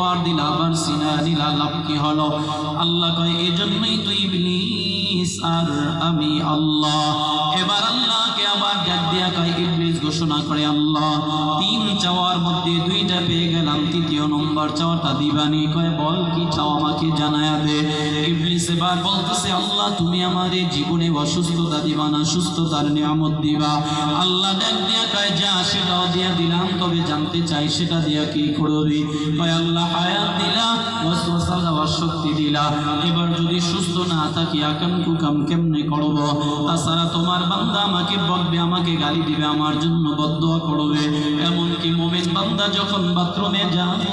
তলোয়ার দিলা, আবার সিনা দিলা, লাভ কি হলো? আল্লাহ কয় এজন্যই তো ইবলিস আর আমি আল্লাহ। এবার আল্লাহকে আবার ডাক দিয়া কয় ইবলিস ঘোষণা করে, আল্লাহ 3 চাওয়ার মধ্যে 2টা পেয়ে গেলাম, 3য় নম্বর চাওয়াটা দিবানি। কয় বল কি চাও, আমাকে জানায়া দে। ইবলিস এবার বলতেছে, আল্লাহ তুমি আমাদের জীবনে অসুস্থতা দিবা না, সুস্থতার নিয়ামত দিবা। আল্লাহ ডাক দিয়া কয় যা, সেটাও দিয়া দিলাম, তবে জানতে চাই সেটা দিয়া কি করবি? কয় আল্লাহ হায়াত দিলা, ওয়াসওয়াসা দেওয়ার শক্তি দিলা, এবার যদি সুস্থ না থাকি আকাম কুকাম কেমনে করব? তাছাড়া তোমার বান্দা আমাকে বলবে, আমাকে গালি দিবে, আমার জন্য বদদোয়া করবে। এমনকি মুমিন বান্দা যখন বাথরুমে যায়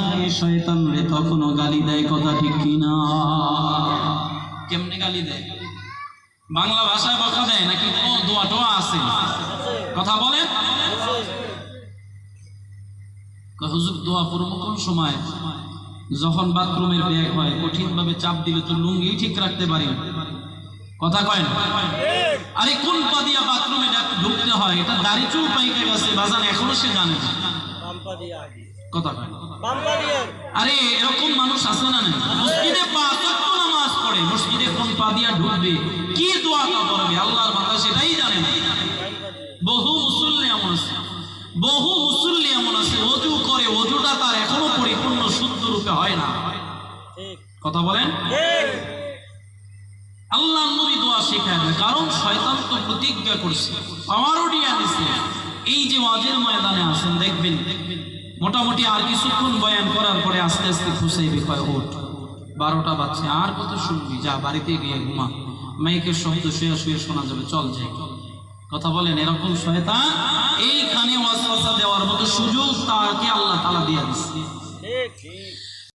শয়তান রে তখনও গালি দেয়, কথা ঠিক কিনা? কেমনে গালি দেয়? বাংলা ভাষায় বকা দেয় নাকি দোয়া টোয়া আছে? কথা বলে। হুজুর দোয়া করব কোন সময়? যখন বাথরুমের ব্যাগ হয়, কঠিন ভাবে চাপ দিলে তো লুঙ্গি ঠিক রাখতে পারি। কথা কয় না? আরে কোন পা দিয়া বাথরুমে ঢুকতে হয় এটা দাড়ি চুল পাইকে গেছে বাজান, এখনো সে জানে না। কথা কয় না? আরে এরকম মানুষ আছে না? মসজিদে 5 ওয়াক্ত নামাজ পড়ে, মসজিদে কোন পা দিয়া ঢুকবে, কি দোয়াটা করবে আল্লাহর বান্দা সেটাই জানে না। বহু মুসল্লি এমন আছে, বহু মুসল্লি এমন আছে ওযু করে, ওযুটা তার এখনো পরিপূর্ণ শুদ্ধ রূপে হয় না। কথা বলেন। আল্লাহ নবী দোয়া শেখায় দেয়, কারণ শয়তান তো প্রতিজ্ঞা করছে, আমারও ডিয়া দিছে। এই যে ওয়াজের ময়দানে আছেন দেখবেন মোটামুটি আর কিছুক্ষণ বয়ান করার পরে আস্তে আস্তে খুশাইবে, কয় ওঠ 12টা বাজছে, আর কত শুনবি, যা বাড়িতে গিয়ে ঘুমা, মাইকের শব্দ শুয়ে শুয়ে শোনা যাবে, চল যাই। কথা বলেন। এরকম শয়তান এইখানে ওয়াসওয়াসা দেওয়ার মতো সুযোগ তাকে আল্লাহ তাআলা দিয়ে দিয়েছে।